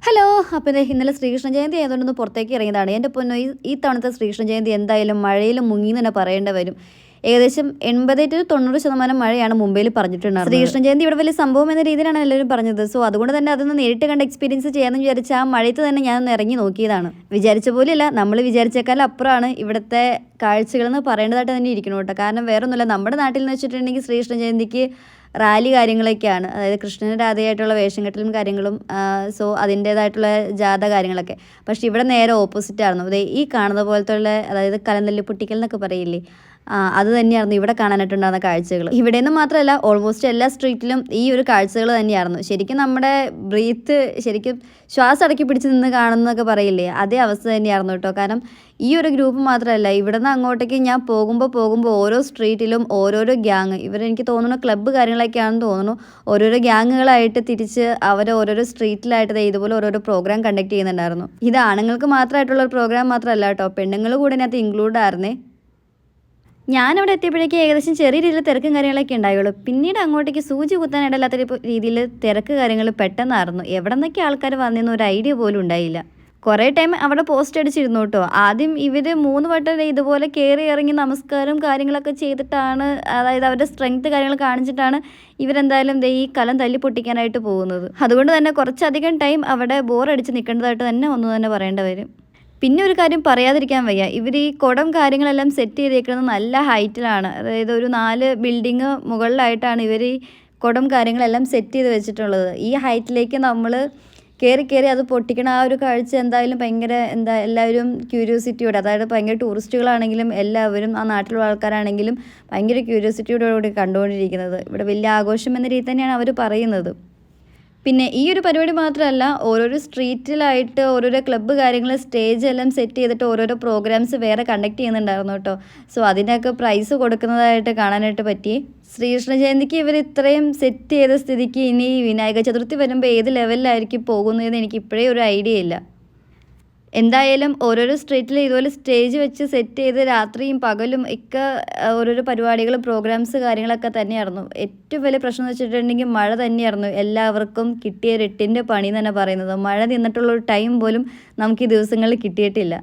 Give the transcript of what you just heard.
Hello. അപ്പോൾ ഇന്നലെ ശ്രീകൃഷ്ണ ജയന്തി ആയതുകൊണ്ടൊന്ന് പുറത്തേക്ക് ഇറങ്ങിയതാണ്. എൻ്റെ പൊന്നോ, ഈ തവണത്തെ ശ്രീകൃഷ്ണ ജയന്തി എന്തായാലും മഴയിൽ മുങ്ങി തന്നെ പറയേണ്ടി വരും. ഏകദേശം 80-90% മഴയാണ് മുംബൈയിൽ പറഞ്ഞിട്ടുണ്ടായിരുന്നത്. ശ്രീകൃഷ്ണ ജയന്തി ഇവിടെ വലിയ സംഭവം എന്ന രീതിയിലാണ് എല്ലാവരും പറഞ്ഞത്. സോ അതുകൊണ്ട് തന്നെ അതൊന്ന് നേരിട്ട് കണ്ട് എക്സ്പീരിയൻസ് ചെയ്യാമെന്ന് വിചാരിച്ച് ആ മഴയത്ത് തന്നെ ഞാനൊന്ന് ഇറങ്ങി നോക്കിയതാണ്. വിചാരിച്ച പോലെയല്ല, നമ്മൾ വിചാരിച്ചേക്കാൾ അപ്പുറമാണ് ഇവിടുത്തെ കാഴ്ചകളെന്ന് പറയേണ്ടതായിട്ട് തന്നെ ഇരിക്കണം കേട്ടോ. കാരണം വേറൊന്നുമില്ല, നമ്മുടെ നാട്ടിൽ എന്ന് വെച്ചിട്ടുണ്ടെങ്കിൽ ശ്രീകൃഷ്ണ ജയന്തിക്ക് റാലി കാര്യങ്ങളൊക്കെയാണ്, അതായത് കൃഷ്ണന് രാധയായിട്ടുള്ള വേഷം കെട്ടലും കാര്യങ്ങളും, സോ അതിൻ്റേതായിട്ടുള്ള ജാഥ കാര്യങ്ങളൊക്കെ. പക്ഷെ ഇവിടെ നേരെ ഓപ്പോസിറ്റ് ആയിരുന്നു. അതെ, ഈ കാണുന്ന പോലത്തെ ഉള്ള, അതായത് കലന്തല്ലി പൊട്ടിക്കൽ എന്നൊക്കെ പറയില്ലേ, അത് തന്നെയായിരുന്നു ഇവിടെ കാണാനായിട്ടുണ്ടാകുന്ന കാഴ്ചകൾ. ഇവിടെ നിന്ന് മാത്രമല്ല, ഓൾമോസ്റ്റ് എല്ലാ സ്ട്രീറ്റിലും ഈ ഒരു കാഴ്ചകൾ തന്നെയായിരുന്നു. ശരിക്കും നമ്മുടെ ശരിക്കും ശ്വാസം അടക്കി പിടിച്ച് നിന്ന് കാണുന്നതൊക്കെ പറയില്ലേ, അതേ അവസ്ഥ തന്നെയായിരുന്നു കേട്ടോ. കാരണം ഈ ഒരു ഗ്രൂപ്പ് മാത്രമല്ല, ഇവിടെ നിന്ന് അങ്ങോട്ടേക്ക് ഞാൻ പോകുമ്പോൾ ഓരോ സ്ട്രീറ്റിലും ഓരോരോ ഗ്യാങ്, എനിക്ക് തോന്നുന്നു ക്ലബ്ബ് കാര്യങ്ങളൊക്കെയാണെന്ന് തോന്നുന്നു, ഓരോരോ ഗ്യാങ്ങുകളായിട്ട് തിരിച്ച് അവർ ഓരോരോ സ്ട്രീറ്റിലായിട്ട് ഇതുപോലെ ഓരോരോ പ്രോഗ്രാം കണ്ടക്ട് ചെയ്യുന്നുണ്ടായിരുന്നു. ഇത് ആണുങ്ങൾക്ക് മാത്രമായിട്ടുള്ള ഒരു പ്രോഗ്രാം മാത്രമല്ല കേട്ടോ, പെണ്ണുങ്ങൾ കൂടെ ഇതിനകത്ത് ഇൻക്ലൂഡ് ആയിരുന്നേ. ഞാനവിടെ എത്തിയപ്പോഴേക്കും ഏകദേശം ചെറിയ രീതിയിൽ തിരക്കും കാര്യങ്ങളൊക്കെ ഉണ്ടായുള്ളൂ. പിന്നീട് അങ്ങോട്ടേക്ക് സൂചി കുത്താനിടയില്ലാത്ത രീതിയിൽ തിരക്ക് കാര്യങ്ങൾ പെട്ടെന്നായിരുന്നു. എവിടെ നിന്നൊക്കെ ആൾക്കാർ വന്നെന്ന് ഒരു ഐഡിയ പോലും ഉണ്ടായില്ല. കുറേ ടൈം അവിടെ പോസ്റ്റ് അടിച്ചിരുന്നു കേട്ടോ. ആദ്യം ഇവർ 3 വട്ടം ഇതുപോലെ കയറി ഇറങ്ങി നമസ്കാരം കാര്യങ്ങളൊക്കെ ചെയ്തിട്ടാണ്, അതായത് അവരുടെ സ്ട്രെങ്ത് കാര്യങ്ങൾ കാണിച്ചിട്ടാണ് ഇവരെന്തായാലും ഈ കലം തല്ലി പൊട്ടിക്കാനായിട്ട് പോകുന്നത്. അതുകൊണ്ട് തന്നെ കുറച്ചധികം ടൈം അവിടെ ബോറടിച്ച് നിൽക്കേണ്ടതായിട്ട് തന്നെ ഒന്നു തന്നെ പറയേണ്ടി വരും. പിന്നെ ഒരു കാര്യം പറയാതിരിക്കാൻ വയ്യ, ഇവർ ഈ കുടം കാര്യങ്ങളെല്ലാം സെറ്റ് ചെയ്തേക്കുന്നത് നല്ല ഹൈറ്റിലാണ്. അതായത് ഒരു 4 ബിൽഡിങ് മുകളിലായിട്ടാണ് ഇവർ ഈ കുടം കാര്യങ്ങളെല്ലാം സെറ്റ് ചെയ്ത് വെച്ചിട്ടുള്ളത്. ഈ ഹൈറ്റിലേക്ക് നമ്മൾ കയറി അത് പൊട്ടിക്കണ ആ ഒരു കാഴ്ച എന്തായാലും ഭയങ്കര എല്ലാവരും ക്യൂരിയോസിറ്റിയോടെ, അതായത് ഭയങ്കര ടൂറിസ്റ്റുകളാണെങ്കിലും എല്ലാവരും ആ നാട്ടിലുള്ള ആൾക്കാരാണെങ്കിലും ഭയങ്കര ക്യൂരിയോസിറ്റിയോടുകൂടി കണ്ടുകൊണ്ടിരിക്കുന്നത്. ഇവിടെ വലിയ ആഘോഷം എന്ന രീതി തന്നെയാണ് അവർ പറയുന്നത്. പിന്നെ ഈ ഒരു പരിപാടി മാത്രമല്ല, ഓരോരോ സ്ട്രീറ്റിലായിട്ട് ഓരോരോ ക്ലബ്ബ് കാര്യങ്ങൾ സ്റ്റേജ് എല്ലാം സെറ്റ് ചെയ്തിട്ട് ഓരോരോ പ്രോഗ്രാംസ് വേറെ കണ്ടക്ട് ചെയ്യുന്നുണ്ടായിരുന്നു കേട്ടോ. സോ അതിനൊക്കെ പ്രൈസ് കൊടുക്കുന്നതായിട്ട് കാണാനായിട്ട് പറ്റി. ശ്രീകൃഷ്ണ ജയന്തിക്ക് ഇവർ ഇത്രയും സെറ്റ് ചെയ്ത സ്ഥിതിക്ക് ഇനി വിനായക ചതുർത്ഥി വരുമ്പോൾ ഏത് ലെവലിലായിരിക്കും പോകുന്നതെന്ന് എനിക്ക് ഇപ്പോഴേ ഒരു ഐഡിയ ഇല്ല. എന്തായാലും ഓരോരോ സ്ട്രീറ്റിൽ ഇതുപോലെ സ്റ്റേജ് വെച്ച് സെറ്റ് ചെയ്ത് രാത്രിയും പകലും ഒക്കെ ഓരോരോ പരിപാടികൾ പ്രോഗ്രാംസ് കാര്യങ്ങളൊക്കെ തന്നെയായിരുന്നു. ഏറ്റവും വലിയ പ്രശ്നം എന്ന് വെച്ചിട്ടുണ്ടെങ്കിൽ മഴ തന്നെയായിരുന്നു എല്ലാവർക്കും കിട്ടിയ 8ൻ്റെ പണി എന്ന് തന്നെ പറയുന്നത്. മഴ നിന്നിട്ടുള്ളൊരു ടൈം പോലും നമുക്ക് ഈ ദിവസങ്ങളിൽ കിട്ടിയിട്ടില്ല.